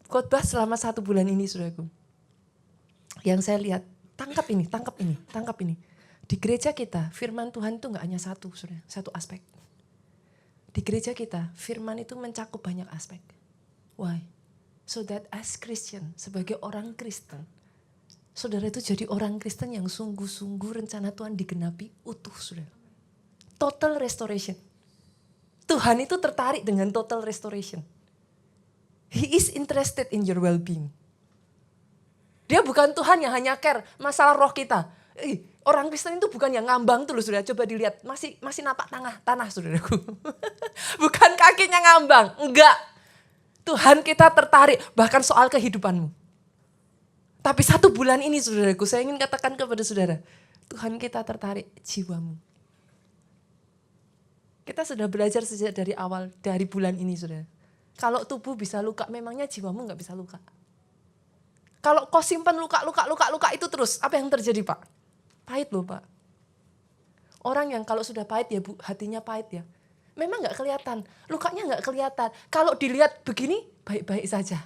Khotbah selama 1 bulan ini, saudaraku. Yang saya lihat, tangkap ini. Di gereja kita, firman Tuhan itu gak hanya satu, saudara, satu aspek. Di gereja kita, firman itu mencakup banyak aspek. Why? So that as Christian, sebagai orang Kristen, saudara itu jadi orang Kristen yang sungguh-sungguh rencana Tuhan digenapi utuh, saudara. Total restoration. Tuhan itu tertarik dengan total restoration. He is interested in your well-being. Dia bukan Tuhan yang hanya care masalah roh kita. Orang Kristen itu bukan yang ngambang tuh loh, saudara. Coba dilihat, masih napak tanah, saudaraku. Bukan kakinya ngambang, enggak. Tuhan kita tertarik, bahkan soal kehidupanmu. Tapi 1 bulan ini, saudaraku, saya ingin katakan kepada saudara, Tuhan kita tertarik jiwamu. Kita sudah belajar sejak dari awal, dari bulan ini, saudara. Kalau tubuh bisa luka, memangnya jiwamu gak bisa luka. Kalau kau simpan luka itu terus, apa yang terjadi, Pak? Pahit loh, Pak. Orang yang kalau sudah pahit ya, Bu, hatinya pahit ya. Memang gak kelihatan, lukanya gak kelihatan. Kalau dilihat begini, baik-baik saja.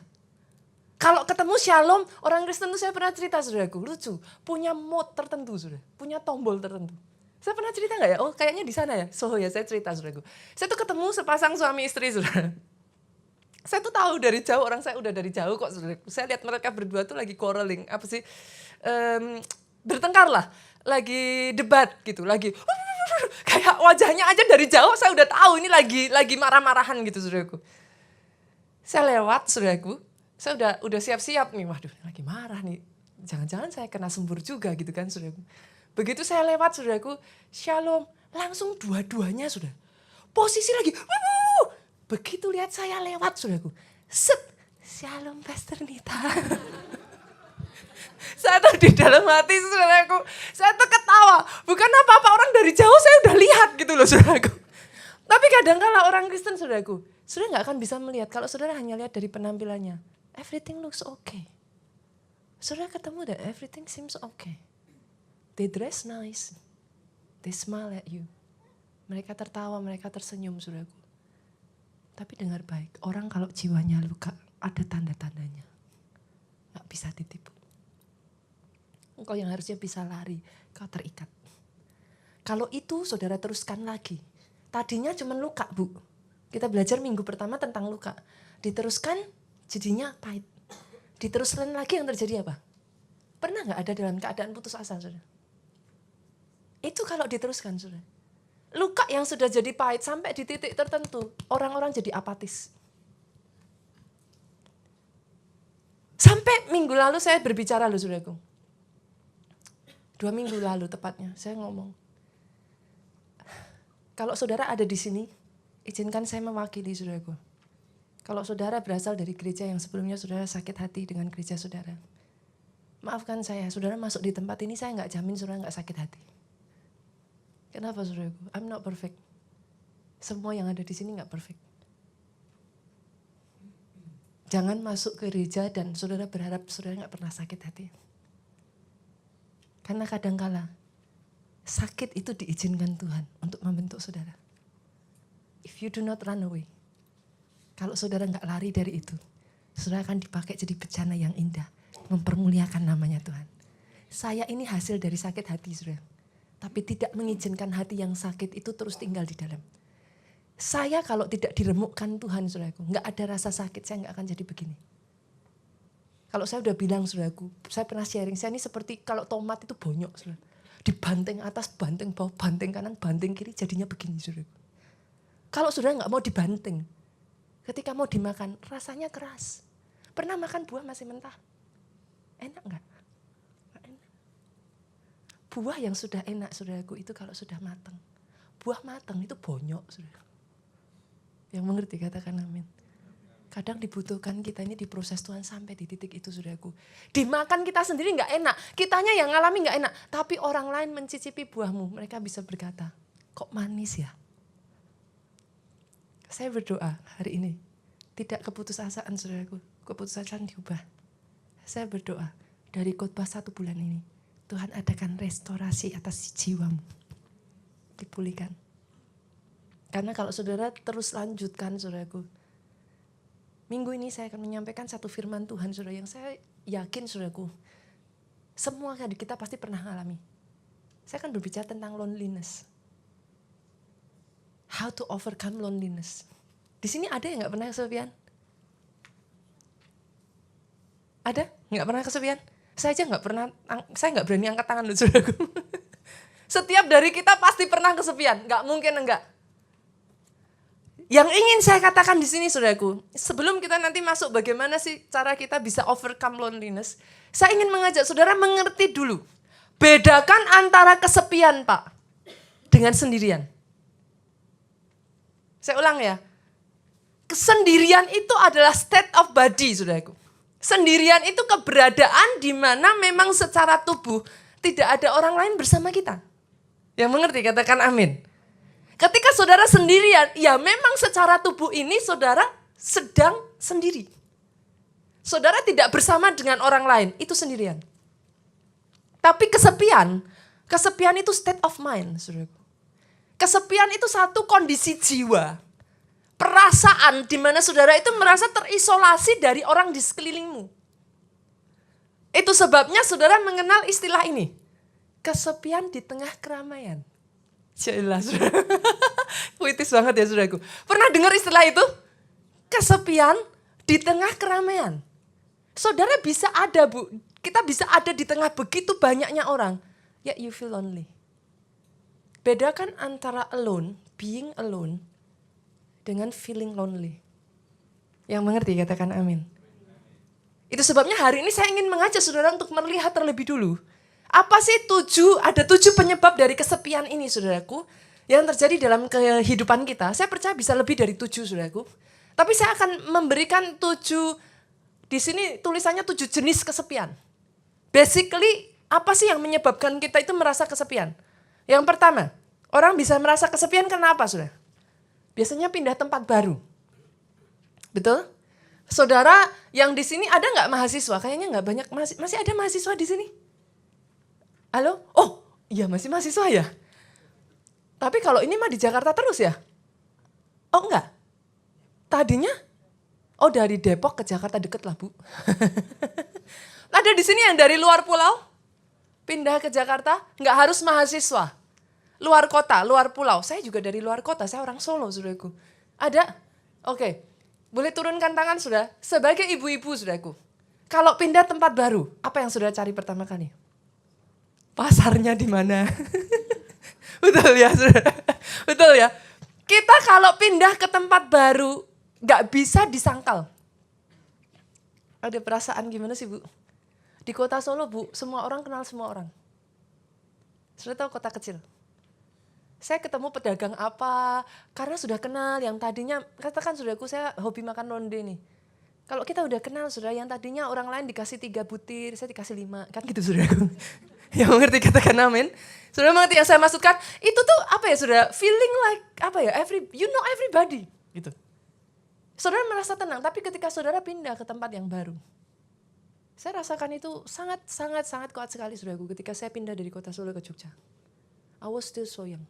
Kalau ketemu shalom, orang Kristen itu saya pernah cerita, saudaraku, lucu. Punya mode tertentu, saudara. Punya tombol tertentu. Saya pernah cerita gak ya? Oh, kayaknya di sana ya. So ya, saya cerita, saudaraku. Saya tuh ketemu sepasang suami istri, saudara. Saya tuh tahu dari jauh, orang saya udah dari jauh kok, saudaraku. Saya lihat mereka berdua tuh lagi quarreling, apa sih? Bertengkar lah, lagi debat gitu, lagi kayak wajahnya aja dari jauh saya udah tahu ini lagi marah-marahan gitu, saudaraku. Saya lewat, saudaraku, saya udah siap-siap nih, waduh lagi marah nih, jangan-jangan saya kena sembur juga gitu kan, saudaraku. Begitu saya lewat, saudaraku, shalom, langsung dua-duanya, saudara, posisi lagi, begitu lihat saya lewat, saudaraku, set, shalom Pastor Nita. Saya tuh di dalam hati, saudaraku, saya tuh ketawa. Bukan apa-apa, orang dari jauh saya udah lihat gitu loh, saudaraku. Tapi kadang-kala orang Kristen, saudaraku, saudara gak akan bisa melihat kalau saudara hanya lihat dari penampilannya. Everything looks okay. Saudara ketemu dan everything seems okay. They dress nice. They smile at you. Mereka tertawa, mereka tersenyum, saudaraku. Tapi dengar baik, orang kalau jiwanya luka, ada tanda-tandanya. Gak bisa ditipu. Engkau yang harusnya bisa lari, kau terikat. Kalau itu saudara teruskan lagi. Tadinya cuma luka, Bu. Kita belajar minggu pertama tentang luka. Diteruskan jadinya pahit. Diteruskan lagi yang terjadi apa? Pernah gak ada dalam keadaan putus asa, saudara? Itu kalau diteruskan, saudara. Luka yang sudah jadi pahit sampai di titik tertentu, orang-orang jadi apatis. Sampai minggu lalu saya berbicara loh, saudaraku. 2 minggu lalu tepatnya, saya ngomong. Kalau saudara ada di sini, izinkan saya mewakili, saudaraku. Kalau saudara berasal dari gereja yang sebelumnya saudara sakit hati dengan gereja saudara, maafkan saya, saudara masuk di tempat ini, saya gak jamin saudara gak sakit hati. Kenapa, saudaraku? I'm not perfect. Semua yang ada di sini gak perfect. Jangan masuk ke gereja dan saudara berharap saudara gak pernah sakit hati. Karena kadangkala sakit itu diizinkan Tuhan untuk membentuk saudara. If you do not run away, kalau saudara gak lari dari itu, saudara akan dipakai jadi bencana yang indah, mempermuliakan namanya Tuhan. Saya ini hasil dari sakit hati, saudara. Tapi tidak mengizinkan hati yang sakit itu terus tinggal di dalam. Saya kalau tidak diremukkan Tuhan, saudaraku, gak ada rasa sakit, saya gak akan jadi begini. Kalau saya udah bilang, saudaraku, saya pernah sharing, saya ini seperti kalau tomat itu bonyok, saudara. Dibanting atas, banting bawah, banting kanan, banting kiri, jadinya begini, saudaraku. Kalau saudara gak mau dibanting, ketika mau dimakan, rasanya keras. Pernah makan buah masih mentah? Enak gak? Buah yang sudah enak, saudaraku, itu kalau sudah matang. Buah matang itu bonyok, saudara. Yang mengerti katakan amin. Kadang dibutuhkan kita ini diproses Tuhan sampai di titik itu, saudaraku. Dimakan kita sendiri gak enak, kitanya yang ngalami gak enak. Tapi orang lain mencicipi buahmu, mereka bisa berkata, kok manis ya? Saya berdoa hari ini, tidak keputusasaan, saudaraku, keputusasaan diubah. Saya berdoa dari khotbah 1 bulan ini, Tuhan adakan restorasi atas jiwamu. Dipulihkan. Karena kalau saudara terus lanjutkan, saudaraku, Minggu ini saya akan menyampaikan satu firman Tuhan, saudara, yang saya yakin, saudaraku, semua kita pasti pernah alami. Saya akan berbicara tentang loneliness. How to overcome loneliness. Di sini ada yang nggak pernah kesepian? Ada? Nggak pernah kesepian? Saya aja nggak pernah, saya nggak berani angkat tangan loh, saudaraku. Setiap dari kita pasti pernah kesepian, nggak mungkin enggak. Yang ingin saya katakan di sini, saudaraku, sebelum kita nanti masuk bagaimana sih cara kita bisa overcome loneliness, saya ingin mengajak saudara mengerti dulu. Bedakan antara kesepian, Pak, dengan sendirian. Saya ulang ya. Kesendirian itu adalah state of body, saudaraku. Sendirian itu keberadaan di mana memang secara tubuh tidak ada orang lain bersama kita. Yang mengerti katakan amin. Ketika saudara sendirian, ya memang secara tubuh ini saudara sedang sendiri. Saudara tidak bersama dengan orang lain, itu sendirian. Tapi kesepian itu state of mind, saudaraku. Kesepian itu satu kondisi jiwa, perasaan di mana saudara itu merasa terisolasi dari orang di sekelilingmu. Itu sebabnya saudara mengenal istilah ini, kesepian di tengah keramaian. Jelas, puitis banget ya saudaraku. Pernah dengar istilah itu? Kesepian di tengah keramaian. Saudara bisa ada, Bu. Kita bisa ada di tengah begitu banyaknya orang. Yet you feel lonely. Bedakan antara alone, being alone, dengan feeling lonely. Yang mengerti katakan amin. Itu sebabnya hari ini saya ingin mengajak saudara untuk melihat terlebih dulu. Apa sih ada 7 penyebab dari kesepian ini, saudaraku, yang terjadi dalam kehidupan kita. Saya percaya bisa lebih dari 7, saudaraku. Tapi saya akan memberikan 7, di sini tulisannya 7 jenis kesepian. Basically, apa sih yang menyebabkan kita itu merasa kesepian? Yang pertama, orang bisa merasa kesepian karena apa, saudara? Biasanya pindah tempat baru. Betul? Saudara yang di sini ada nggak mahasiswa? Kayaknya nggak banyak, masih ada mahasiswa di sini? Halo? Oh, iya masih mahasiswa ya? Tapi kalau ini mah di Jakarta terus ya? Oh enggak? Tadinya? Oh dari Depok ke Jakarta deket lah, Bu. Ada di sini yang dari luar pulau? Pindah ke Jakarta? Enggak harus mahasiswa. Luar kota, luar pulau. Saya juga dari luar kota, saya orang Solo, saudaraku. Ada? Oke. Boleh turunkan tangan, sudah? Sebagai ibu-ibu, saudaraku. Kalau pindah tempat baru, apa yang saudara cari pertama kali? Pasarnya di mana? Betul ya, saudara? Betul ya. Kita kalau pindah ke tempat baru, gak bisa disangkal. Ada perasaan gimana sih, Bu? Di kota Solo, Bu, semua orang kenal semua orang. Sudah tahu kota kecil? Saya ketemu pedagang apa, karena sudah kenal yang tadinya, katakan saudaraku saya hobi makan ronde nih. Kalau kita udah kenal, saudara, yang tadinya orang lain dikasih 3 butir, saya dikasih 5, kan gitu saudaraku. Yang mengerti katakan amin. Saudara mengerti yang saya maksudkan? Itu tuh apa ya saudara? Feeling like apa ya? You know everybody gitu. Saudara merasa tenang, tapi ketika saudara pindah ke tempat yang baru, saya rasakan itu sangat kuat sekali, saudaraku. Ketika saya pindah dari kota Solo ke Jogja, I was still so young.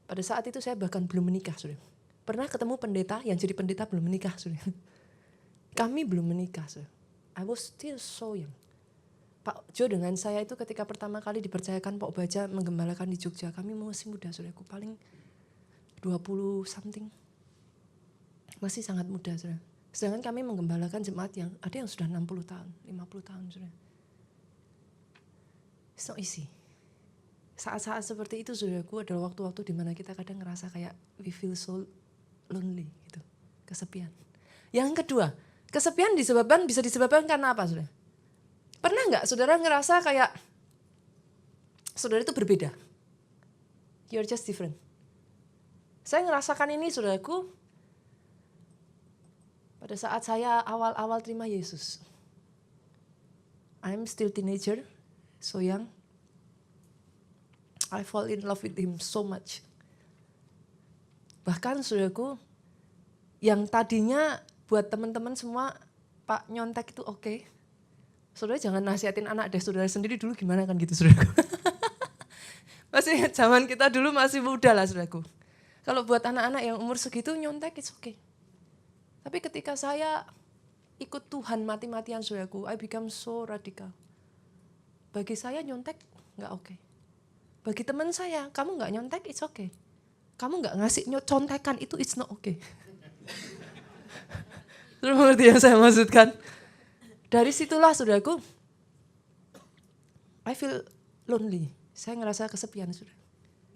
Pada saat itu saya bahkan belum menikah, saudara. Pernah ketemu pendeta yang jadi pendeta belum menikah, saudara. Kami belum menikah, saudara. I was still so young. Pak Jo dengan saya itu ketika pertama kali dipercayakan Pak Baja menggembalakan di Jogja, kami masih muda, saudaraku, paling 20 something. Masih sangat muda, saudara. Sedangkan kami menggembalakan jemaat yang ada yang sudah 60 tahun, 50 tahun, saudara. It's not easy. Saat-saat seperti itu, saudaraku, adalah waktu-waktu di mana kita kadang ngerasa kayak we feel so lonely gitu, kesepian. Yang kedua, kesepian bisa disebabkan karena apa, saudara? Pernah nggak saudara ngerasa kayak saudara itu berbeda? You're just different. Saya ngerasakan ini, saudaraku, pada saat saya awal-awal terima Yesus. I'm still teenager, so young. I fall in love with him so much. Bahkan saudaraku, yang tadinya buat teman-teman semua, Pak nyontek itu oke. Saudara jangan nasihatin anak deh, saudara sendiri dulu gimana kan gitu, saudaraku. Masih zaman kita dulu masih muda lah, saudaraku. Kalau buat anak-anak yang umur segitu nyontek it's okay. Tapi ketika saya ikut Tuhan mati-matian saudaraku, I become so radikal. Bagi saya nyontek nggak oke. Bagi teman saya, kamu nggak nyontek, it's okay. Kamu nggak ngasih contekan, itu it's not okay. Terus mengerti yang saya maksudkan? Dari situlah saudaraku, I feel lonely. Saya ngerasa kesepian, saudara.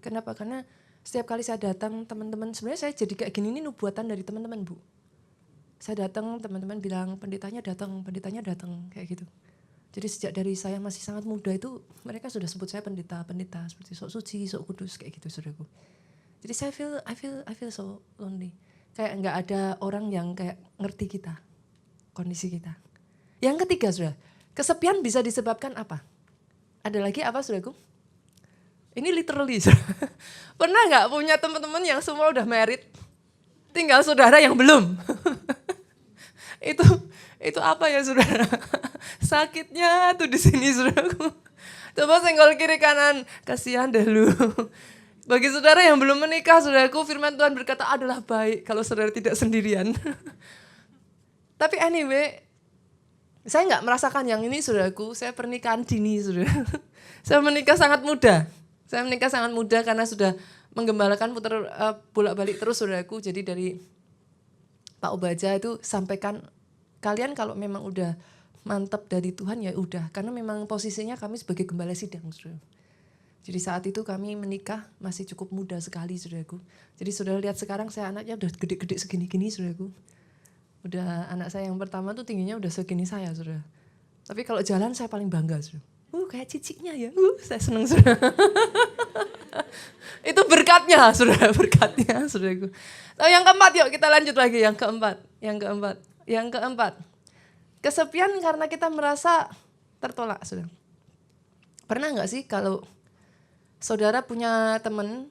Kenapa? Karena setiap kali saya datang, teman-teman, sebenarnya saya jadi kayak gini ini nubuatan dari teman-teman, Bu. Saya datang, teman-teman bilang pendetanya datang, kayak gitu. Jadi sejak dari saya masih sangat muda itu, mereka sudah sebut saya pendeta seperti sok suci, sok kudus, kayak gitu, saudaraku. Jadi saya I feel so lonely. Kayak nggak ada orang yang kayak ngerti kita, kondisi kita. Yang ketiga, saudara, kesepian bisa disebabkan apa? Ada lagi apa, saudaraku? Ini literally, saudara. Pernah nggak punya teman-teman yang semua udah married, tinggal saudara yang belum? itu apa ya, saudara? Sakitnya tuh di sini, saudaraku. Coba senggol kiri kanan, kasihan deh lu. Bagi saudara yang belum menikah, saudaraku, firman Tuhan berkata adalah baik kalau saudara tidak sendirian. Tapi anyway, saya nggak merasakan yang ini, saudaraku. Saya pernikahan dini, saudara. Saya menikah sangat muda. Karena sudah menggembalakan putar bolak-balik terus, saudaraku. Jadi dari Pak Obaja itu sampaikan, kalian kalau memang udah mantap dari Tuhan ya udah. Karena memang posisinya kami sebagai gembala sidang, saudara. Jadi saat itu kami menikah masih cukup muda sekali, saudaraku. Jadi saudara lihat sekarang saya anaknya udah gede-gede segini-gini, saudaraku. Udah anak saya yang pertama tuh tingginya udah segini saya, saudara. Tapi kalau jalan saya paling bangga, saudara. Kayak ciciknya ya. Saya seneng, saudara. Itu berkatnya, saudara, saudaraku. Nah, yang keempat, yuk kita lanjut lagi. Yang keempat. Kesepian karena kita merasa tertolak, saudara. Pernah nggak sih kalau saudara punya teman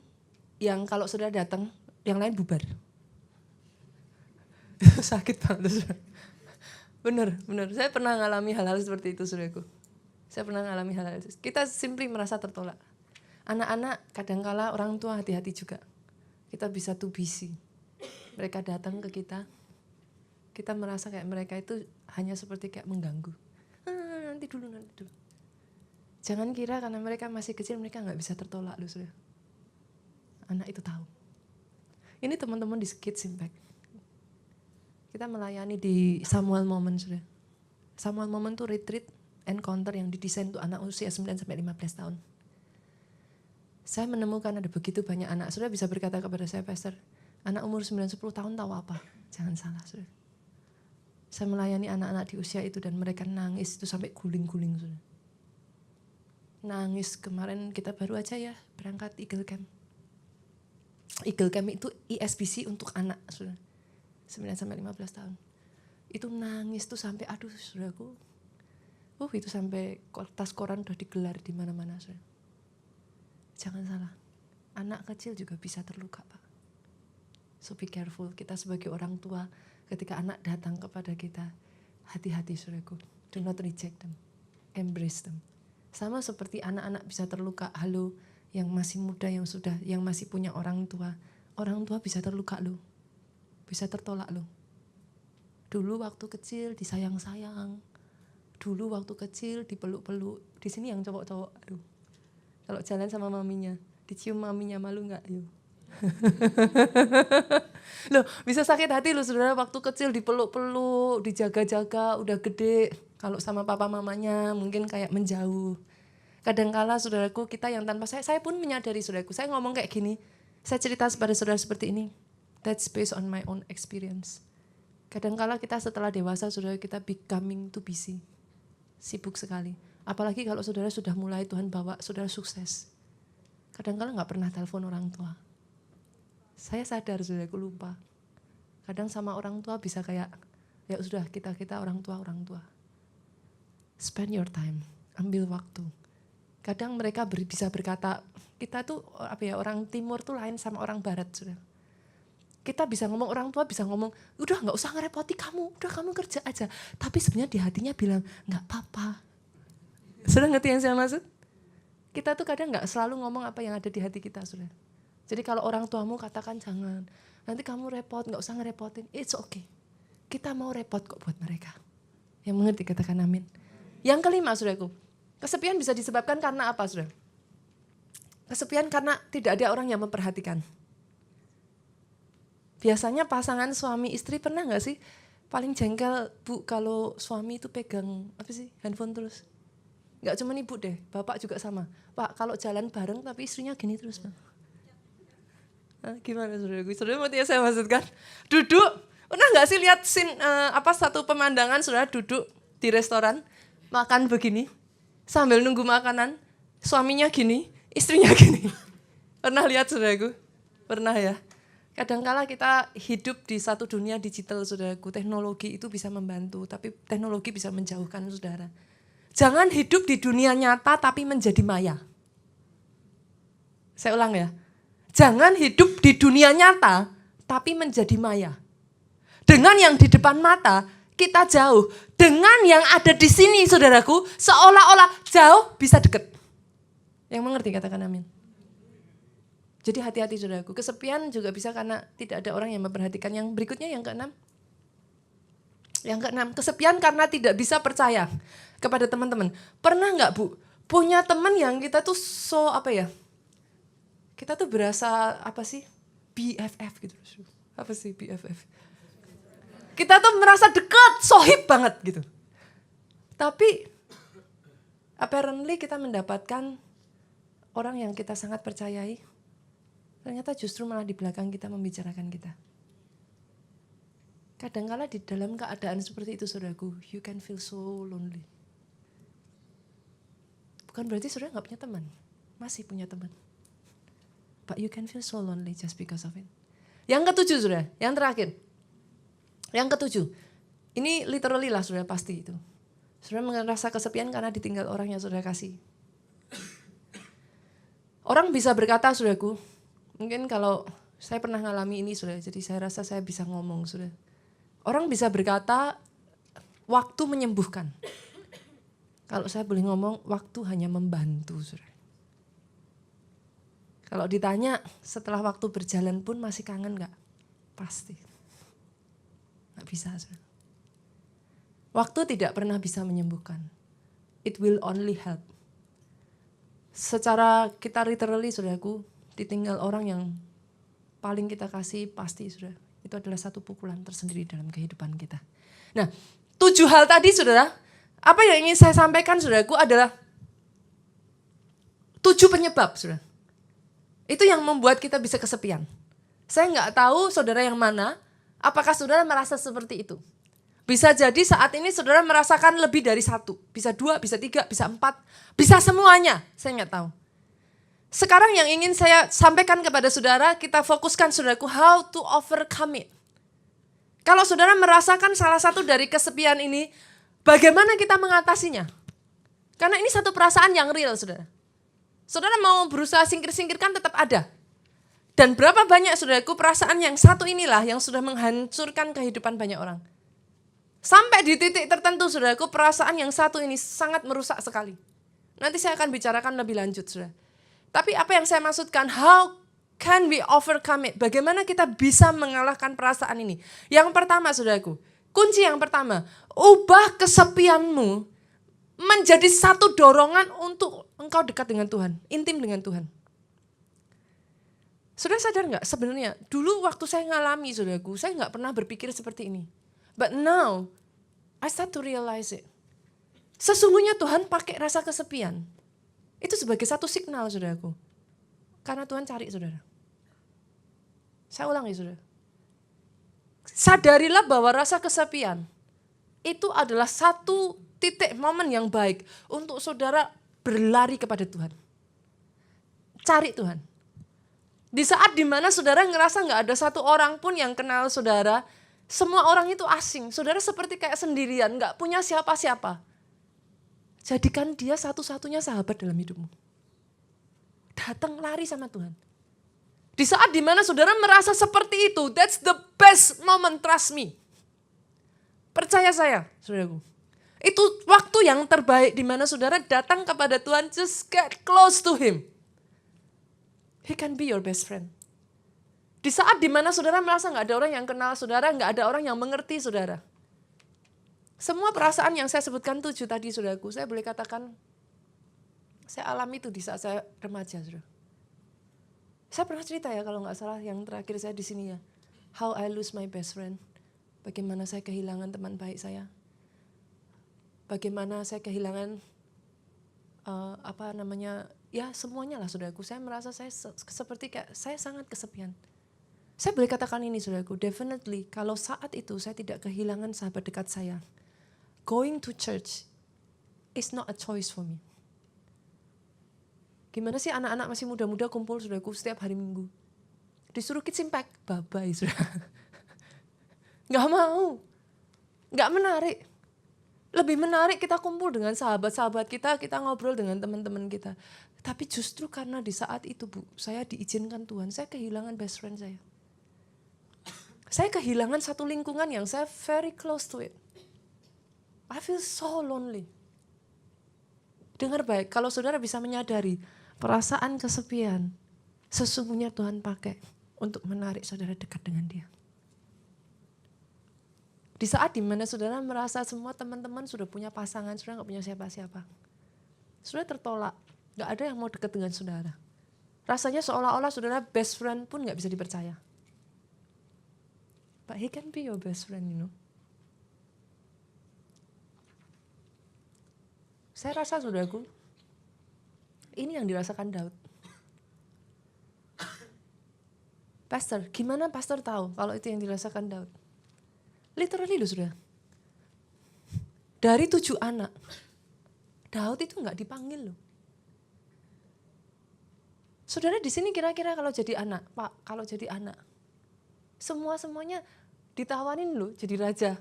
yang kalau saudara datang, yang lain bubar? Sakit banget, saudara. Bener. Saya pernah ngalami hal-hal seperti itu, saudaraku. Kita simply merasa tertolak. Anak-anak kadangkala orang tua hati-hati juga. Kita bisa too busy. Mereka datang ke kita. Kita merasa kayak mereka itu hanya seperti kayak mengganggu. Nanti dulu. Jangan kira karena mereka masih kecil mereka nggak bisa tertolak, loh, saudara. Anak itu tahu. Ini teman-teman di Kids Impact. Kita melayani di Samuel Moment, saudara. Samuel Moment itu retreat encounter yang didesain untuk anak usia 9-15 tahun. Saya menemukan ada begitu banyak anak. Saudara bisa berkata kepada saya, Pastor, anak umur 9-10 tahun tahu apa? Jangan salah, saudara. Saya melayani anak-anak di usia itu dan mereka nangis itu sampai guling-guling, saudara. Nangis. Kemarin kita baru aja ya berangkat Eagle Camp. Eagle Camp itu ISBC untuk anak, saudara. 9-15 tahun. Itu nangis tuh sampai aduh, saudaraku. Itu sampai kertas koran udah digelar di mana-mana, saudara. Jangan salah. Anak kecil juga bisa terluka, Pak. So be careful. Kita sebagai orang tua ketika anak datang kepada kita, hati-hati, saudaraku. Do not reject them. Embrace them. Sama seperti anak-anak bisa terluka, halo, yang masih muda, yang masih punya orang tua bisa terluka loh. Bisa tertolak loh. Dulu waktu kecil disayang-sayang. Dulu waktu kecil dipeluk-peluk. Di sini yang cowok-cowok, aduh. Kalau jalan sama maminya, dicium maminya, malu nggak? Yuk. Loh, bisa sakit hati loh, saudara, waktu kecil dipeluk-peluk, dijaga-jaga, udah gede. Kalau sama papa mamanya mungkin kayak menjauh. Kadangkala saudaraku, kita yang tanpa saya pun menyadari, saudaraku, saya ngomong kayak gini, saya cerita kepada saudara seperti ini. That's based on my own experience. Kadangkala kita setelah dewasa, saudara, kita becoming too busy. Sibuk sekali. Apalagi kalau saudara sudah mulai Tuhan bawa saudara sukses. Kadang-kadang nggak pernah telepon orang tua. Saya sadar, saudaraku, lupa. Kadang sama orang tua bisa kayak, ya sudah kita orang tua. Spend your time, ambil waktu. Kadang mereka bisa berkata, kita tuh orang timur tuh lain sama orang barat, saudara. Kita bisa ngomong, orang tua bisa ngomong, udah nggak usah ngerepoti kamu, udah kamu kerja aja. Tapi sebenarnya di hatinya bilang, nggak apa-apa. Sudah ngerti yang saya maksud? Kita tuh kadang nggak selalu ngomong apa yang ada di hati kita, saudara. Jadi kalau orang tuamu katakan jangan, nanti kamu repot, nggak usah ngerepotin, it's okay. kita mau repot kok buat mereka. Yang mengerti katakan amin. Yang kelima saudaraku, kesepian bisa disebabkan karena apa saudara? Kesepian karena tidak ada orang yang memperhatikan. Biasanya pasangan suami istri pernah gak sih paling jengkel Bu kalau suami itu pegang handphone terus? Gak cuma ibu deh, bapak juga sama. Pak kalau jalan bareng tapi istrinya gini terus. Gimana saudaraku? Saudara mau saya maksudkan? Duduk, pernah gak sih lihat scene, satu pemandangan saudara duduk di restoran, makan begini, sambil nunggu makanan, suaminya gini, istrinya gini. Pernah lihat saudaraku? Pernah ya? Kadangkala kita hidup di satu dunia digital saudaraku, teknologi itu bisa membantu, tapi teknologi bisa menjauhkan saudara. Jangan hidup di dunia nyata tapi menjadi maya. Saya ulang ya, jangan hidup di dunia nyata tapi menjadi maya. Dengan yang di depan mata kita jauh, dengan yang ada di sini saudaraku seolah-olah jauh bisa dekat. Yang mengerti katakan amin. Jadi hati-hati saudaraku, kesepian juga bisa karena tidak ada orang yang memperhatikan. Yang berikutnya yang keenam. Yang keenam, kesepian karena tidak bisa percaya kepada teman-teman. Pernah nggak Bu, punya teman yang kita tuh kita tuh berasa BFF gitu. Apa sih BFF? Kita tuh merasa dekat, sohib banget gitu. Tapi apparently kita mendapatkan orang yang kita sangat percayai, ternyata justru malah di belakang kita membicarakan kita. Kadangkala di dalam keadaan seperti itu saudaraku, you can feel so lonely. Bukan berarti saudara gak punya teman, masih punya teman. But you can feel so lonely just because of it. Yang ketujuh saudara, yang terakhir. Yang ketujuh, ini literally lah saudara pasti itu. Saudara merasa kesepian karena ditinggal orang yang saudara kasih. Orang bisa berkata saudaraku, mungkin kalau saya pernah ngalami ini sudah, jadi saya rasa saya bisa ngomong sudah. Orang bisa berkata, waktu menyembuhkan. Kalau saya boleh ngomong, waktu hanya membantu sudah. Kalau ditanya, setelah waktu berjalan pun masih kangen gak? Pasti. Gak bisa sudah. Waktu tidak pernah bisa menyembuhkan. It will only help. Secara kita literally saudaraku, ditinggal orang yang paling kita kasih pasti sudah. Itu adalah satu pukulan tersendiri dalam kehidupan kita. Nah, 7 hal tadi saudara, apa yang ingin saya sampaikan saudaraku adalah 7 penyebab saudara. Itu yang membuat kita bisa kesepian. Saya nggak tahu saudara yang mana, apakah saudara merasa seperti itu. Bisa jadi saat ini saudara merasakan lebih dari 1, bisa 2, bisa 3, bisa 4, bisa semuanya, saya nggak tahu. Sekarang yang ingin saya sampaikan kepada saudara, kita fokuskan saudaraku, how to overcome it. Kalau saudara merasakan salah satu dari kesepian ini, bagaimana kita mengatasinya? Karena ini satu perasaan yang real saudara. Saudara mau berusaha singkir-singkirkan tetap ada. Dan berapa banyak saudaraku perasaan yang satu inilah yang sudah menghancurkan kehidupan banyak orang. Sampai di titik tertentu saudaraku, perasaan yang satu ini sangat merusak sekali. Nanti saya akan bicarakan lebih lanjut saudara. Tapi apa yang saya maksudkan, how can we overcome it? Bagaimana kita bisa mengalahkan perasaan ini? Yang pertama saudaraku, kunci yang pertama, ubah kesepianmu menjadi satu dorongan untuk engkau dekat dengan Tuhan, intim dengan Tuhan. Saudara sadar gak sebenarnya, dulu waktu saya ngalami saudaraku, saya gak pernah berpikir seperti ini. But now, I start to realize it. Sesungguhnya Tuhan pakai rasa kesepian. Itu sebagai satu signal saudaraku. Karena Tuhan cari saudara. Saya ulangi saudara. Sadarilah bahwa rasa kesepian itu adalah satu titik momen yang baik untuk saudara berlari kepada Tuhan. Cari Tuhan. Di saat dimana saudara ngerasa gak ada satu orang pun yang kenal saudara, semua orang itu asing. Saudara seperti kayak sendirian, gak punya siapa-siapa. Jadikan dia satu-satunya sahabat dalam hidupmu. Datang lari sama Tuhan. Di saat dimana saudara merasa seperti itu, that's the best moment, trust me. Percaya saya, saudaraku. Itu waktu yang terbaik dimana saudara datang kepada Tuhan, just get close to Him. He can be your best friend. Di saat dimana saudara merasa nggak ada orang yang kenal saudara, nggak ada orang yang mengerti saudara. Semua perasaan yang saya sebutkan 7 tadi saudaraku, saya boleh katakan, saya alami itu di saat saya remaja saudara. Saya pernah cerita ya kalau nggak salah yang terakhir saya di sini ya. How I lose my best friend. Bagaimana saya kehilangan teman baik saya. Bagaimana saya kehilangan ya semuanya lah saudaraku. Saya merasa saya seperti kayak saya sangat kesepian. Saya boleh katakan ini saudaraku, definitely kalau saat itu saya tidak kehilangan sahabat dekat saya, going to church is not a choice for me. Gimana sih anak-anak masih muda-muda kumpul saudaraku setiap hari Minggu. Disuruh kids impact, bye-bye saudara. Gak mau, gak menarik. Lebih menarik kita kumpul dengan sahabat-sahabat kita ngobrol dengan teman-teman kita. Tapi justru karena di saat itu Bu, saya diizinkan Tuhan, saya kehilangan best friend saya. Saya kehilangan satu lingkungan yang saya very close to it. I feel so lonely. Dengar baik, kalau saudara bisa menyadari perasaan kesepian, sesungguhnya Tuhan pakai untuk menarik saudara dekat dengan Dia. Di saat dimana saudara merasa semua teman-teman sudah punya pasangan, saudara gak punya siapa-siapa. Saudara tertolak, gak ada yang mau dekat dengan saudara. Rasanya seolah-olah saudara best friend pun gak bisa dipercaya. But he can be your best friend, you know. Saya rasa saudaraku, ini yang dirasakan Daud. Pastor, gimana pastor tahu kalau itu yang dirasakan Daud? Literally loh saudara. Dari 7 anak, Daud itu gak dipanggil loh. Saudara di sini kira-kira kalau jadi anak, Pak, kalau jadi anak, semuanya ditawarin loh jadi raja.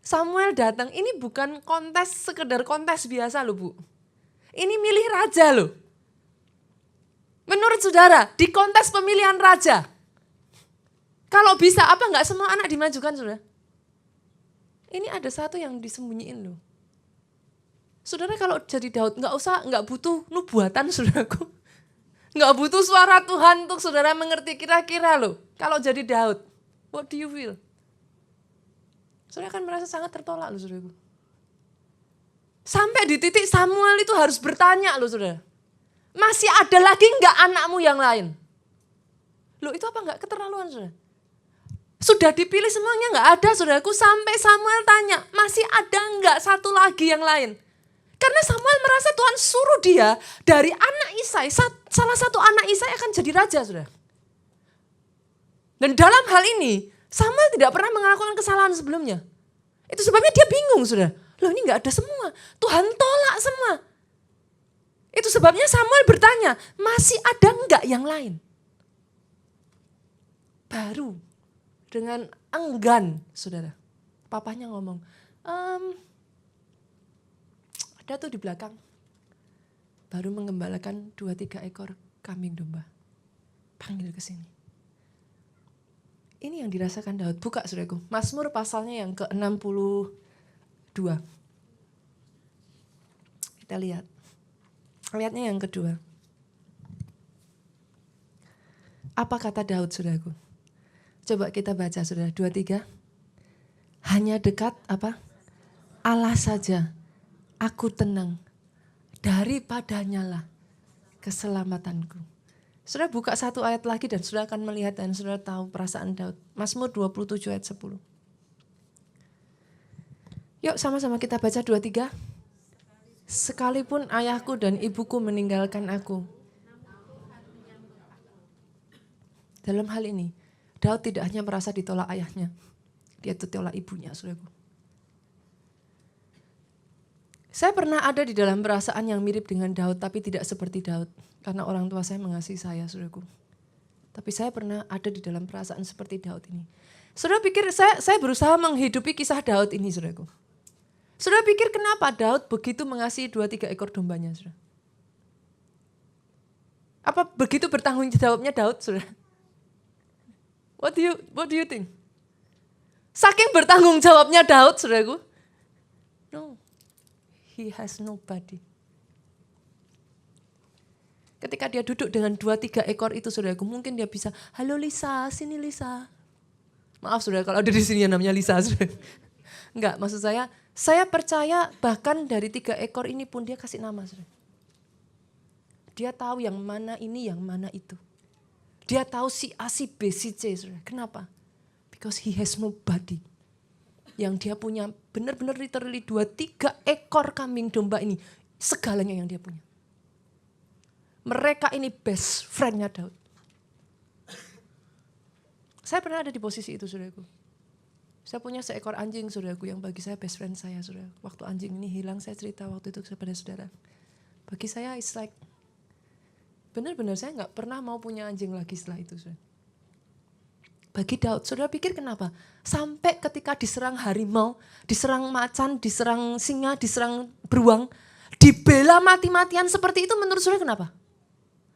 Samuel datang, ini bukan kontes, sekedar kontes biasa loh Bu. Ini milih raja loh. Menurut saudara, di kontes pemilihan raja, kalau bisa apa enggak semua anak dimajukan saudara? Ini ada satu yang disembunyiin loh. Saudara kalau jadi Daud, enggak butuh nubuatan saudaraku. Enggak butuh suara Tuhan untuk saudara mengerti kira-kira loh. Kalau jadi Daud, what do you feel? Saudara kan merasa sangat tertolak loh saudaraku. Sampai di titik Samuel itu harus bertanya loh saudara. Masih ada lagi enggak anakmu yang lain? Loh itu apa enggak keterlaluan saudara? Sudah dipilih semuanya enggak ada saudaraku. Sampai Samuel tanya, masih ada enggak satu lagi yang lain? Karena Samuel merasa Tuhan suruh dia dari anak Isai, salah satu anak Isai akan jadi raja saudara. Dan dalam hal ini, Samuel tidak pernah melakukan kesalahan sebelumnya. Itu sebabnya dia bingung saudara. Loh ini gak ada semua. Tuhan tolak semua. Itu sebabnya Samuel bertanya, masih ada enggak yang lain? Baru dengan enggan saudara. Papanya ngomong, ada tuh di belakang. Baru mengembalakan 2-3 ekor kambing domba. Panggil ke sini. Ini yang dirasakan Daud. Buka saudaraku. Mazmur pasalnya yang ke-62. Kita lihat. Lihatnya yang kedua. Apa kata Daud saudaraku? Coba kita baca saudara. 2-3. Hanya dekat apa? Allah saja. Aku tenang. Daripadanya lah keselamatanku. Saudara buka satu ayat lagi dan saudara akan melihat dan saudara tahu perasaan Daud. Mazmur 27 ayat 10. Yuk sama-sama kita baca 2-3. Sekalipun ayahku dan ibuku meninggalkan aku. Dalam hal ini, Daud tidak hanya merasa ditolak ayahnya. Dia ditolak ibunya, saudaraku. Saya pernah ada di dalam perasaan yang mirip dengan Daud, tapi tidak seperti Daud. Karena orang tua saya mengasihi saya, saudaraku. Tapi saya pernah ada di dalam perasaan seperti Daud ini. Saudara pikir saya berusaha menghidupi kisah Daud ini, saudaraku. Saudara pikir kenapa Daud begitu mengasihi 2-3 ekor dombanya, saudara? Apa begitu bertanggung jawabnya Daud, saudara? What do you think? Saking bertanggung jawabnya Daud, saudaraku. No, he has nobody. Ketika dia duduk dengan 2-3 ekor itu saudaraku, mungkin dia bisa, halo Lisa, sini Lisa. Maaf saudara kalau ada di sini yang namanya Lisa. Saudara. Enggak, maksud saya percaya bahkan dari 3 ekor ini pun dia kasih nama. Saudara. Dia tahu yang mana ini, yang mana itu. Dia tahu si A, si B, si C. Saudara. Kenapa? Because he has no body. Yang dia punya benar-benar literally 2-3 ekor kambing domba ini. Segalanya yang dia punya. Mereka ini best friend-nya Daud. Saya pernah ada di posisi itu, saudaraku. Saya punya seekor anjing, saudaraku, yang bagi saya best friend saya, saudara. Waktu anjing ini hilang, saya cerita waktu itu kepada saudara. Bagi saya, it's like, benar-benar saya nggak pernah mau punya anjing lagi setelah itu, saudara. Bagi Daud, saudara pikir kenapa? Sampai ketika diserang harimau, diserang macan, diserang singa, diserang beruang, dibela mati-matian seperti itu, menurut saudara kenapa?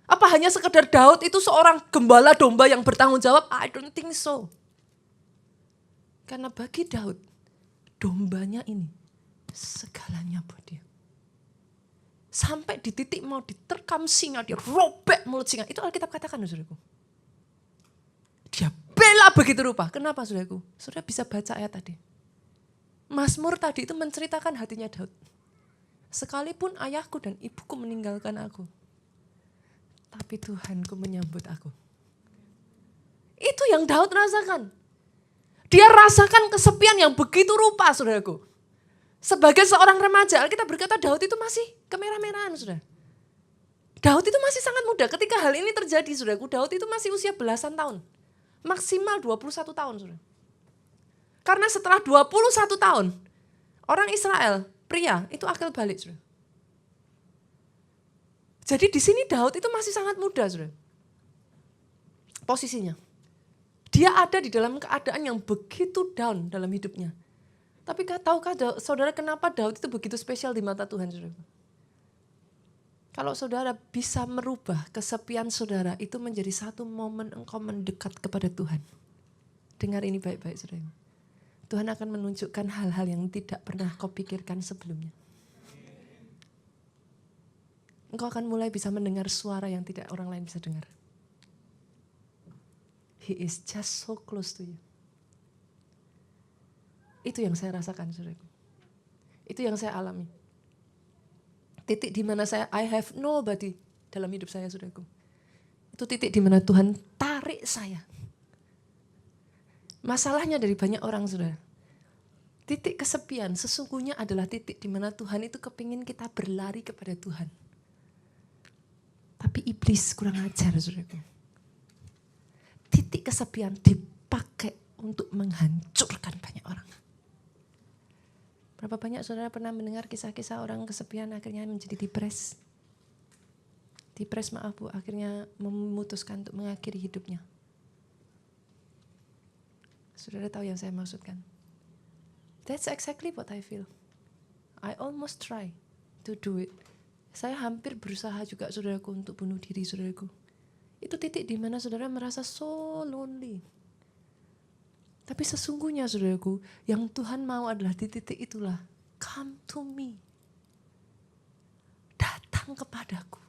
Apa hanya sekedar Daud itu seorang gembala domba yang bertanggung jawab? I don't think so. Karena bagi Daud, dombanya ini segalanya buat dia. Sampai di titik mau diterkam singa, dia robek mulut singa. Itu Alkitab katakan, saudaraku. Dia bela begitu rupa. Kenapa, saudaraku? Saudara bisa baca ayat tadi. Mazmur tadi itu menceritakan hatinya Daud. Sekalipun ayahku dan ibuku meninggalkan aku, tapi Tuhanku menyambut aku. Itu yang Daud rasakan. Dia rasakan kesepian yang begitu rupa, saudaraku. Sebagai seorang remaja, Alkitab berkata Daud itu masih kemerah-merahan, saudara. Daud itu masih sangat muda. Ketika hal ini terjadi, saudaraku, Daud itu masih usia belasan tahun. Maksimal 21 tahun, saudara. Karena setelah 21 tahun, orang Israel, pria, itu akil balik, saudara. Jadi di sini Daud itu masih sangat muda, saudara. Posisinya. Dia ada di dalam keadaan yang begitu down dalam hidupnya. Tapi tahukah saudara kenapa Daud itu begitu spesial di mata Tuhan, saudara? Kalau saudara bisa merubah kesepian saudara itu menjadi satu momen engkau mendekat kepada Tuhan. Dengar ini baik-baik, saudara. Tuhan akan menunjukkan hal-hal yang tidak pernah kau pikirkan sebelumnya. Engkau akan mulai bisa mendengar suara yang tidak orang lain bisa dengar. He is just so close to you. Itu yang saya rasakan, saudaraku. Itu yang saya alami. Titik di mana I have nobody dalam hidup saya, saudaraku. Itu titik di mana Tuhan tarik saya. Masalahnya dari banyak orang, saudara. Titik kesepian sesungguhnya adalah titik di mana Tuhan itu kepingin kita berlari kepada Tuhan. Tapi iblis kurang ajar, saudaraku. Titik kesepian dipakai untuk menghancurkan banyak orang. Berapa banyak saudara pernah mendengar kisah-kisah orang kesepian akhirnya menjadi depres? Depres, maaf Bu, akhirnya memutuskan untuk mengakhiri hidupnya. Saudara tahu yang saya maksudkan? That's exactly what I feel. I almost try to do it. Saya hampir berusaha juga, saudaraku, untuk bunuh diri, saudaraku. Itu titik di mana saudara merasa so lonely. Tapi sesungguhnya, saudaraku, yang Tuhan mau adalah di titik itulah. Come to me. Datang kepadaku.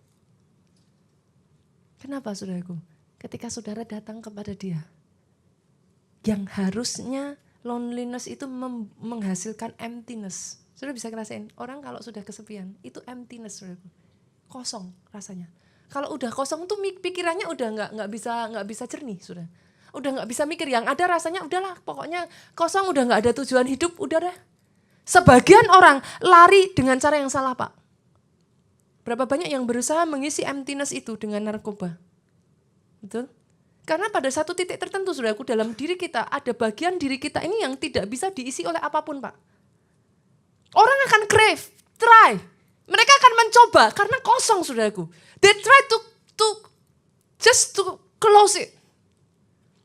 Kenapa, saudaraku? Ketika saudara datang kepada Dia, yang harusnya loneliness itu menghasilkan emptiness. Saudara bisa ngerasain, orang kalau sudah kesepian, itu emptiness, saudaraku. Kosong rasanya. Kalau udah kosong tuh pikirannya udah nggak bisa jernih, saudara. Udah nggak bisa mikir, yang ada rasanya udahlah, pokoknya kosong, udah nggak ada tujuan hidup, udah deh. Sebagian orang lari dengan cara yang salah, Pak. Berapa banyak yang berusaha mengisi emptiness itu dengan narkoba? Betul? Karena pada satu titik tertentu, saudaraku, dalam diri kita ada bagian diri kita ini yang tidak bisa diisi oleh apapun, Pak. Orang akan crave, try. Mereka akan mencoba karena kosong, saudaraku. They try to just to close it.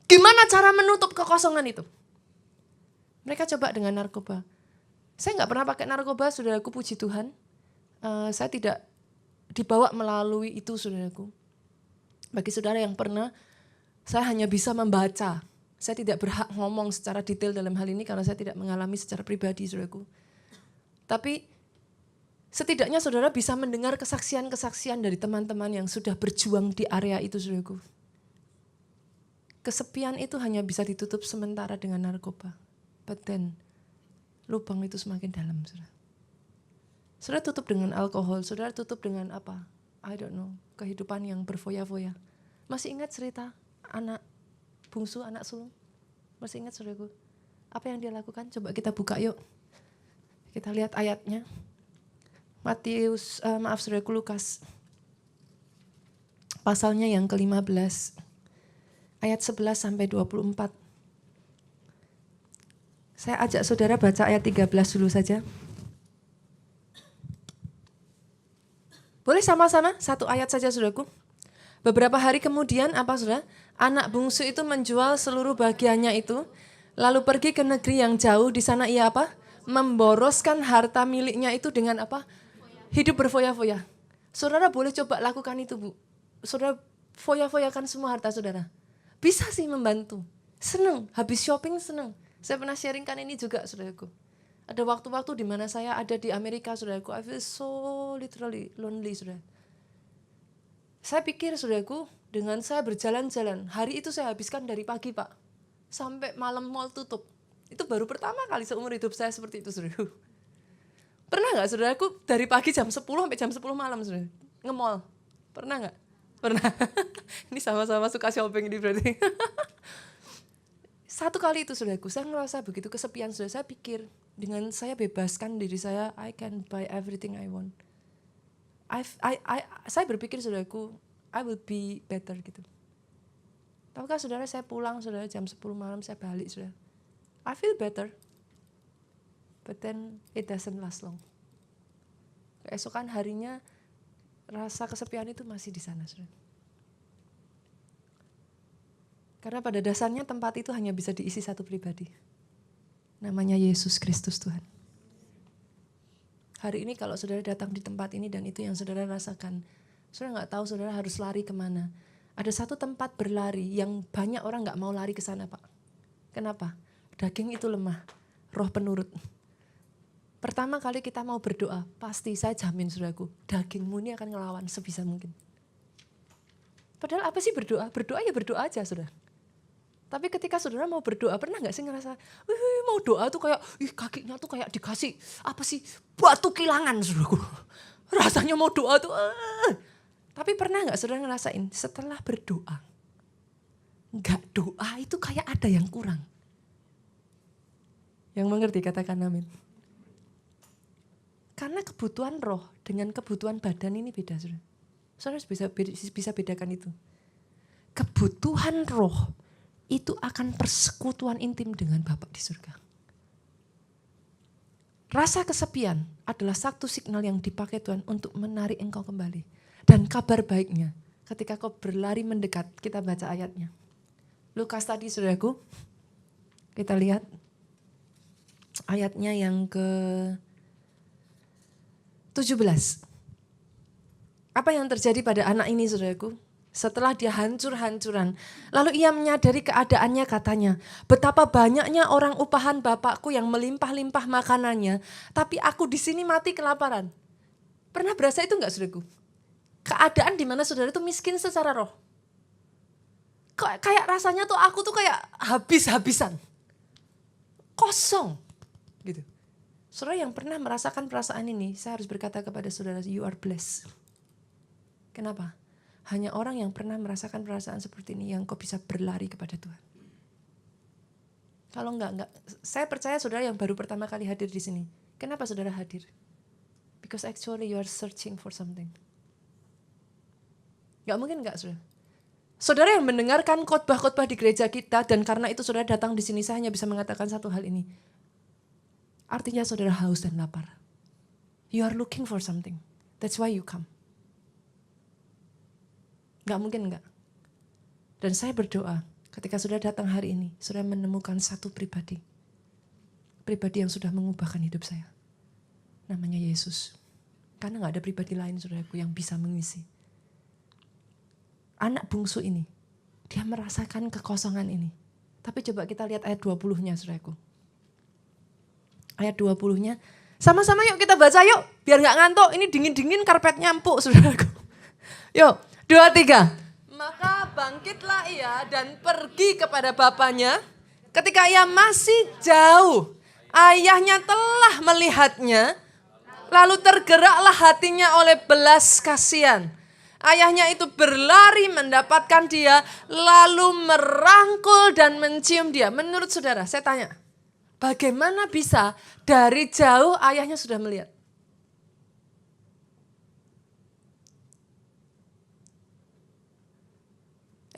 Gimana cara menutup kekosongan itu? Mereka coba dengan narkoba. Saya nggak pernah pakai narkoba, saudaraku, puji Tuhan. Saya tidak dibawa melalui itu, saudaraku. Bagi saudara yang pernah, saya hanya bisa membaca. Saya tidak berhak ngomong secara detail dalam hal ini karena saya tidak mengalami secara pribadi, saudaraku. Tapi Setidaknya saudara bisa mendengar kesaksian-kesaksian dari teman-teman yang sudah berjuang di area itu, saudaraku. Kesepian itu hanya bisa ditutup sementara dengan narkoba. But then, lubang itu semakin dalam, saudara. Saudara tutup dengan alkohol, saudara tutup dengan apa? I don't know, kehidupan yang berfoya-foya. Masih ingat cerita anak bungsu, anak sulung? Masih ingat, saudaraku? Apa yang dia lakukan? Coba kita buka yuk. Kita lihat ayatnya. Saudaraku, Lukas. Pasalnya yang ke-15. Ayat 11 sampai 24. Saya ajak saudara baca ayat 13 dulu saja. Boleh sama-sama? Satu ayat saja, saudaraku. Beberapa hari kemudian, apa saudara? Anak bungsu itu menjual seluruh bagiannya itu, lalu pergi ke negeri yang jauh. Di sana ia apa? Memboroskan harta miliknya itu dengan apa? Hidup berfoya-foya. Saudara boleh coba lakukan itu, Bu. Saudara foya-foyakan semua harta saudara. Bisa sih membantu. Senang, habis shopping senang. Saya pernah sharingkan ini juga, saudaraku. Ada waktu-waktu di mana saya ada di Amerika, saudaraku. I feel so literally lonely, saudara. Saya pikir, saudaraku, dengan saya berjalan-jalan, hari itu saya habiskan dari pagi, Pak, sampai malam mall tutup. Itu baru pertama kali seumur hidup saya seperti itu, saudaraku. Pernah nggak, saudaraku, dari pagi jam 10 sampai jam 10 malam, saudara, nge-mall? Pernah nggak? Pernah. Ini sama-sama suka shopping ini berarti. Satu kali itu, saudaraku, saya ngerasa begitu kesepian, saudara. Saya pikir, dengan saya bebaskan diri saya, I can buy everything I want. Saya berpikir, saudaraku, I will be better gitu. Tahukah saudara, saya pulang, saudara, jam 10 malam saya balik, saudara. I feel better. But then it doesn't last long. Keesokan harinya, rasa kesepian itu masih di sana, saudara. Karena pada dasarnya tempat itu hanya bisa diisi satu pribadi. Namanya Yesus Kristus Tuhan. Hari ini kalau saudara datang di tempat ini dan itu yang saudara rasakan, saudara nggak tahu saudara harus lari kemana. Ada satu tempat berlari yang banyak orang nggak mau lari ke sana, Pak. Kenapa? Daging itu lemah, roh penurut. Pertama kali kita mau berdoa, pasti saya jamin, saudaraku, dagingmu ini akan ngelawan sebisa mungkin. Padahal apa sih berdoa? Berdoa ya berdoa aja, saudara. Tapi ketika saudara mau berdoa, pernah gak sih ngerasa, mau doa tuh kayak, kakinya tuh kayak dikasih, apa sih, batu kilangan, saudaraku. Rasanya mau doa tuh, Tapi pernah gak saudara ngerasain, setelah berdoa, gak doa itu kayak ada yang kurang. Yang mengerti katakan amin. Karena kebutuhan roh dengan kebutuhan badan ini beda, saudara. Saudara bisa bedakan itu. Kebutuhan roh itu akan persekutuan intim dengan Bapa di surga. Rasa kesepian adalah satu signal yang dipakai Tuhan untuk menarik engkau kembali. Dan kabar baiknya, ketika kau berlari mendekat, kita baca ayatnya. Lukas tadi, saudaraku, kita lihat ayatnya yang ke-17. Apa yang terjadi pada anak ini, saudaraku? Setelah dia hancur-hancuran, lalu ia menyadari keadaannya, katanya, betapa banyaknya orang upahan Bapakku yang melimpah-limpah makanannya, tapi aku di sini mati kelaparan. Pernah berasa itu enggak, saudaraku? Keadaan di mana saudara itu miskin secara roh. Kayak rasanya tuh aku tuh kayak habis-habisan. Kosong. Gitu. Saudara yang pernah merasakan perasaan ini, saya harus berkata kepada saudara, you are blessed. Kenapa? Hanya orang yang pernah merasakan perasaan seperti ini yang kau bisa berlari kepada Tuhan. Kalau enggak. Saya percaya saudara yang baru pertama kali hadir di sini. Kenapa saudara hadir? Because actually you are searching for something. Enggak mungkin enggak, saudara. Saudara yang mendengarkan khotbah-khotbah di gereja kita dan karena itu saudara datang di sini, saya hanya bisa mengatakan satu hal ini. Artinya saudara haus dan lapar. You are looking for something. That's why you come. Gak mungkin enggak. Dan saya berdoa ketika saudara datang hari ini, saudara menemukan satu pribadi. Pribadi yang sudah mengubahkan hidup saya. Namanya Yesus. Karena gak ada pribadi lain, saudaraku, yang bisa mengisi. Anak bungsu ini, dia merasakan kekosongan ini. Tapi coba kita lihat ayat 20-nya, saudaraku. Ayat 20-nya, Sama-sama yuk kita baca yuk, biar gak ngantuk. Ini dingin-dingin karpetnya empuk, saudaraku. Yuk, 2, 3. Maka bangkitlah ia dan pergi kepada bapaknya. Ketika ia masih jauh, ayahnya telah melihatnya. Lalu tergeraklah hatinya oleh belas kasihan. Ayahnya itu berlari mendapatkan dia, lalu merangkul dan mencium dia. Menurut saudara, saya tanya, bagaimana bisa dari jauh ayahnya sudah melihat?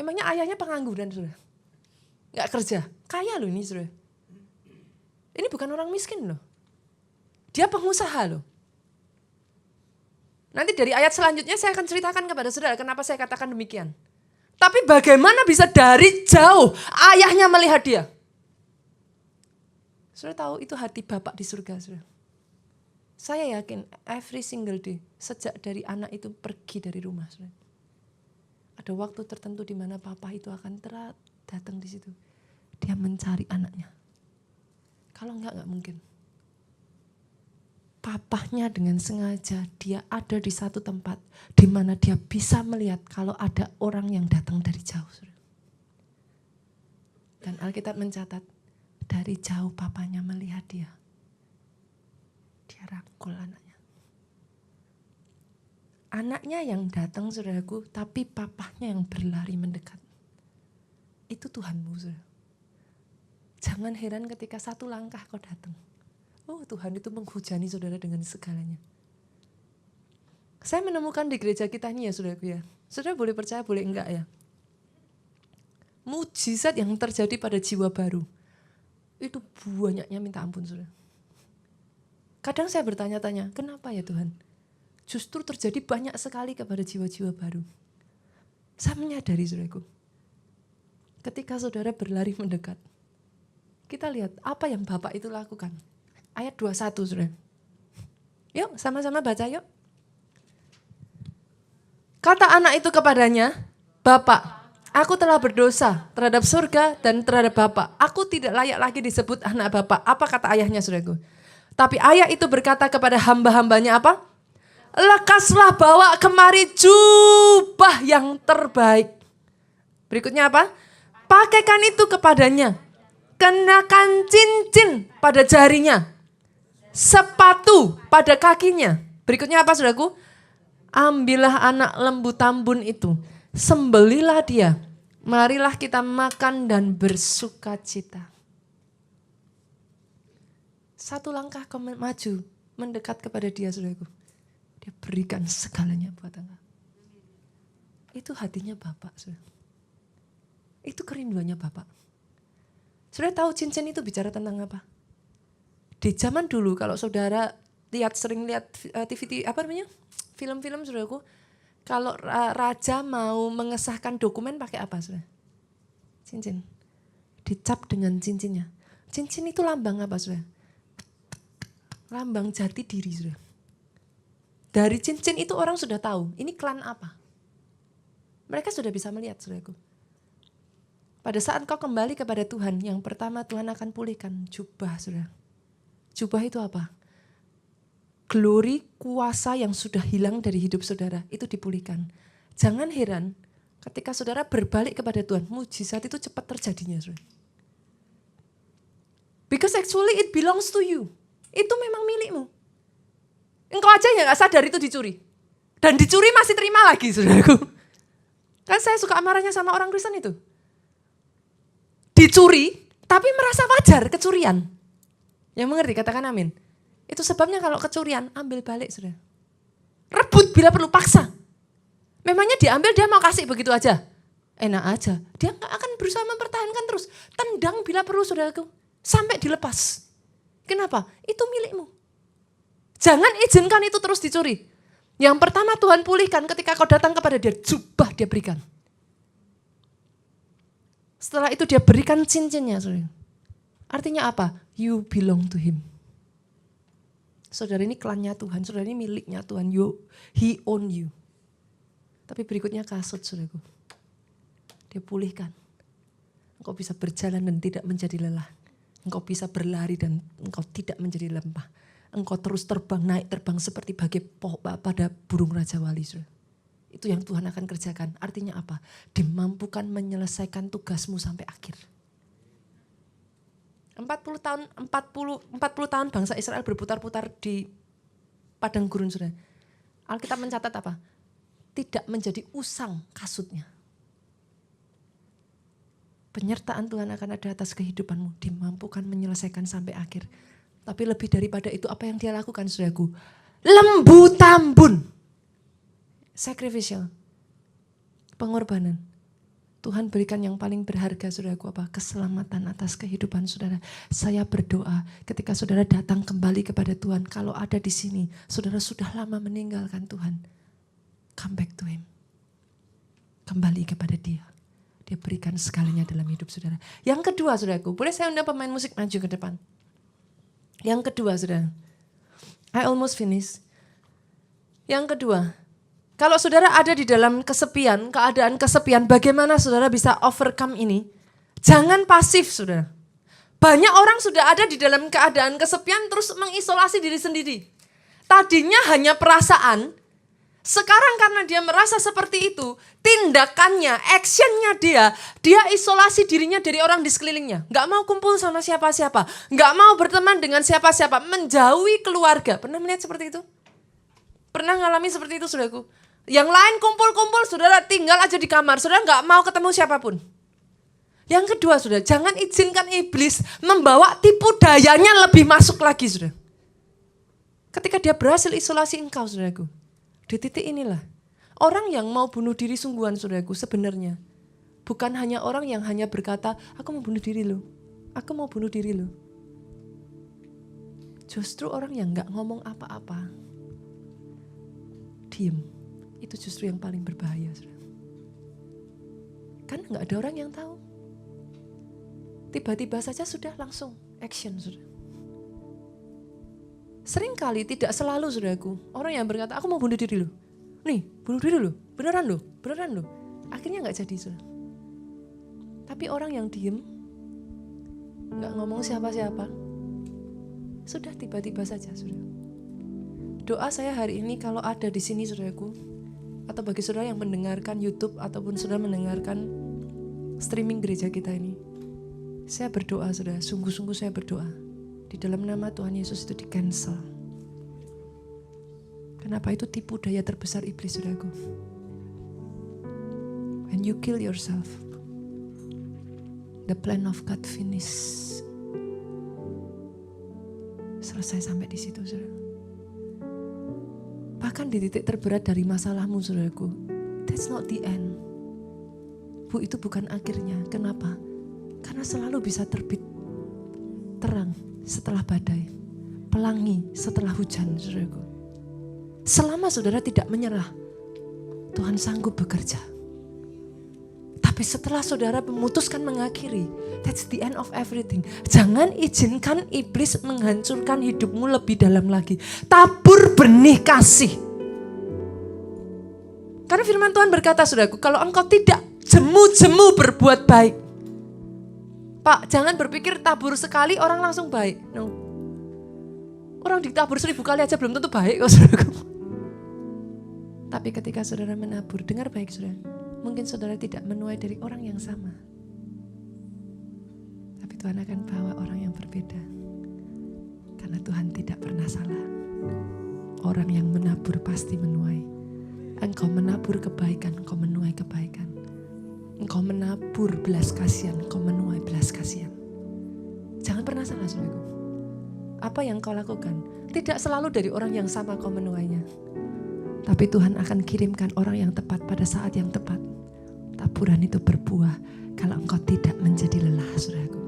Emangnya ayahnya pengangguran, saudara? Gak kerja, kaya loh ini, saudara. Ini bukan orang miskin loh. Dia pengusaha loh. Nanti dari ayat selanjutnya saya akan ceritakan kepada saudara kenapa saya katakan demikian. Tapi bagaimana bisa dari jauh ayahnya melihat dia? Saudara tahu itu hati Bapak di surga, saudara. Saya yakin every single day sejak dari anak itu pergi dari rumah, saudara. Ada waktu tertentu di mana Papa itu akan datang di situ. Dia mencari anaknya. Kalau enggak mungkin. Papahnya dengan sengaja dia ada di satu tempat di mana dia bisa melihat kalau ada orang yang datang dari jauh. Dan Alkitab mencatat dari jauh papanya melihat dia. Dia rangkul anaknya. Anaknya yang datang, saudaraku, tapi papahnya yang berlari mendekat. Itu Tuhanmu, saudara. Jangan heran ketika satu langkah kau datang. Oh, Tuhan itu menghujani saudara dengan segalanya. Saya menemukan di gereja kita ini ya, saudaraku ya. Saudara boleh percaya, boleh enggak ya. Mujizat yang terjadi pada jiwa baru. Itu banyaknya minta ampun, saudara. Kadang saya bertanya-tanya, kenapa ya Tuhan? Justru terjadi banyak sekali kepada jiwa-jiwa baru. Saya menyadari, saudaraku. Ketika saudara berlari mendekat, kita lihat apa yang Bapak itu lakukan. Ayat 21, saudara. Yuk, sama-sama baca yuk. Kata anak itu kepadanya, Bapak, aku telah berdosa terhadap surga dan terhadap Bapak. Aku tidak layak lagi disebut anak Bapak. Apa kata ayahnya, saudaraku? Tapi ayah itu berkata kepada hamba-hambanya apa? Lekaslah bawa kemari jubah yang terbaik. Berikutnya apa? Pakaikan itu kepadanya. Kenakan cincin pada jarinya. Sepatu pada kakinya. Berikutnya apa, saudaraku? Ambillah anak lembu tambun itu. Sembelilah dia. Marilah kita makan dan bersuka cita. Satu langkah kau maju, mendekat kepada dia, saudaraku. Dia berikan segalanya buat engkau. Itu hatinya Bapak, saudara. Itu kerinduannya Bapak. Saudara tahu cincin itu bicara tentang apa? Di zaman dulu kalau saudara sering lihat TV apa namanya? Film-film, saudaraku. Kalau raja mau mengesahkan dokumen pakai apa, saudara? Cincin. Dicap dengan cincinnya. Cincin itu lambang apa, saudara? Lambang jati diri, saudara. Dari cincin itu orang sudah tahu, ini klan apa. Mereka sudah bisa melihat, saudaraku. Pada saat kau kembali kepada Tuhan, yang pertama Tuhan akan pulihkan jubah, saudara. Jubah itu apa? Glory, kuasa yang sudah hilang dari hidup saudara, itu dipulihkan. Jangan heran ketika saudara berbalik kepada Tuhan, mujizat itu cepat terjadinya, saudara. Because actually it belongs to you. Itu memang milikmu. Engkau aja yang gak sadar itu dicuri. Dan dicuri masih terima lagi, saudaraku. Kan saya suka marahnya sama orang Kristen itu. Dicuri, tapi merasa wajar kecurian. Yang mengerti, katakan amin. Itu sebabnya kalau kecurian, ambil balik, saudara. Rebut bila perlu, paksa. Memangnya diambil dia mau kasih begitu aja? Enak aja. Dia gak akan berusaha mempertahankan terus. Tendang bila perlu, saudaraku. Sampai dilepas. Kenapa? Itu milikmu. Jangan izinkan itu terus dicuri. Yang pertama Tuhan pulihkan ketika kau datang kepada dia, jubah dia berikan. Setelah itu dia berikan cincinnya, saudara. Artinya apa? You belong to him. Saudara ini klannya Tuhan, saudara ini miliknya Tuhan. He own you. Tapi berikutnya kasut, saudaraku. Dia pulihkan. Engkau bisa berjalan dan tidak menjadi lelah. Engkau bisa berlari dan engkau tidak menjadi lemah. engkau terus terbang, naik terbang seperti bagai pada burung Raja Wali. Saudara. Itu yang Tuhan akan kerjakan. Artinya apa? Dimampukan menyelesaikan tugasmu sampai akhir. 40 tahun bangsa Israel berputar-putar di padang gurun, saudara. Alkitab mencatat apa? Tidak menjadi usang kasutnya. Penyertaan Tuhan akan ada atas kehidupanmu, dimampukan menyelesaikan sampai akhir. Tapi lebih daripada itu, apa yang dia lakukan, saudaraku? Lembu tambun. Sacrificial. Pengorbanan. Tuhan berikan yang paling berharga, saudaraku, apa? Keselamatan atas kehidupan saudara. Saya berdoa ketika saudara datang kembali kepada Tuhan, kalau ada di sini, saudara sudah lama meninggalkan Tuhan. Come back to Him. Kembali kepada Dia. Dia berikan segalanya dalam hidup saudara. Yang kedua, saudaraku, boleh saya undang pemain musik maju ke depan? Yang kedua, saudara. I almost finish. Yang kedua, kalau saudara ada di dalam kesepian, keadaan kesepian, bagaimana saudara bisa overcome ini? Jangan pasif, saudara. Banyak orang sudah ada di dalam keadaan kesepian terus mengisolasi diri sendiri. Tadinya hanya perasaan, sekarang karena dia merasa seperti itu, tindakannya, actionnya dia isolasi dirinya dari orang di sekelilingnya. Gak mau kumpul sama siapa-siapa, gak mau berteman dengan siapa-siapa, menjauhi keluarga. Pernah melihat seperti itu? Pernah ngalami seperti itu, saudaraku? Yang lain kumpul-kumpul, saudara tinggal aja di kamar, saudara gak mau ketemu siapapun. Yang kedua, saudara, jangan izinkan iblis membawa tipu dayanya lebih masuk lagi, saudara. Ketika dia berhasil isolasi engkau, saudaraku, di titik inilah, orang yang mau bunuh diri sungguhan, saudaraku, sebenarnya bukan hanya orang yang hanya berkata, aku mau bunuh diri lo, aku mau bunuh diri lo. Justru orang yang gak ngomong apa-apa, diem, itu justru yang paling berbahaya, saudara. Karena gak ada orang yang tahu. Tiba-tiba saja sudah langsung action, saudara. Seringkali, tidak selalu, saudaraku, orang yang berkata, aku mau bunuh diri lo. Nih, bunuh diri lo, beneran lo. Akhirnya gak jadi, saudara. Tapi orang yang diem, gak ngomong siapa-siapa, sudah tiba-tiba saja, saudara. Doa saya hari ini kalau ada di sini, saudaraku, atau bagi saudara yang mendengarkan YouTube ataupun saudara mendengarkan streaming gereja kita ini, saya berdoa, saudara, sungguh-sungguh saya berdoa. Di dalam nama Tuhan Yesus itu di-cancel. Kenapa? Itu tipu daya terbesar iblis, saudaraku. When you kill yourself, the plan of God finish. Selesai sampai di situ, saudara. Bahkan di titik terberat dari masalahmu, saudaraku, that's not the end. Bu, itu bukan akhirnya. Kenapa? Karena selalu bisa terbit terang setelah badai, pelangi setelah hujan, saudaraku. Selama saudara tidak menyerah, Tuhan sanggup bekerja. Tapi setelah saudara memutuskan mengakhiri, that's the end of everything. Jangan izinkan iblis menghancurkan hidupmu lebih dalam lagi. Tabur benih kasih. Karena firman Tuhan berkata, saudaraku, kalau engkau tidak jemu-jemu berbuat baik. Pak, jangan berpikir tabur sekali orang langsung baik. No. Orang ditabur 1000 kali aja belum tentu baik kok, saudaraku. Tapi ketika saudara menabur, dengar baik, saudara. Mungkin saudara tidak menuai dari orang yang sama. Tapi Tuhan akan bawa orang yang berbeda. Karena Tuhan tidak pernah salah. Orang yang menabur pasti menuai. Engkau menabur kebaikan, engkau menuai kebaikan. Engkau menabur belas kasihan, engkau menuai belas kasihan. Jangan pernah salah, saudaraku. Apa yang kau lakukan tidak selalu dari orang yang sama kau menuainya. Tapi Tuhan akan kirimkan orang yang tepat pada saat yang tepat. Taburan itu berbuah kalau engkau tidak menjadi lelah, saudaraku.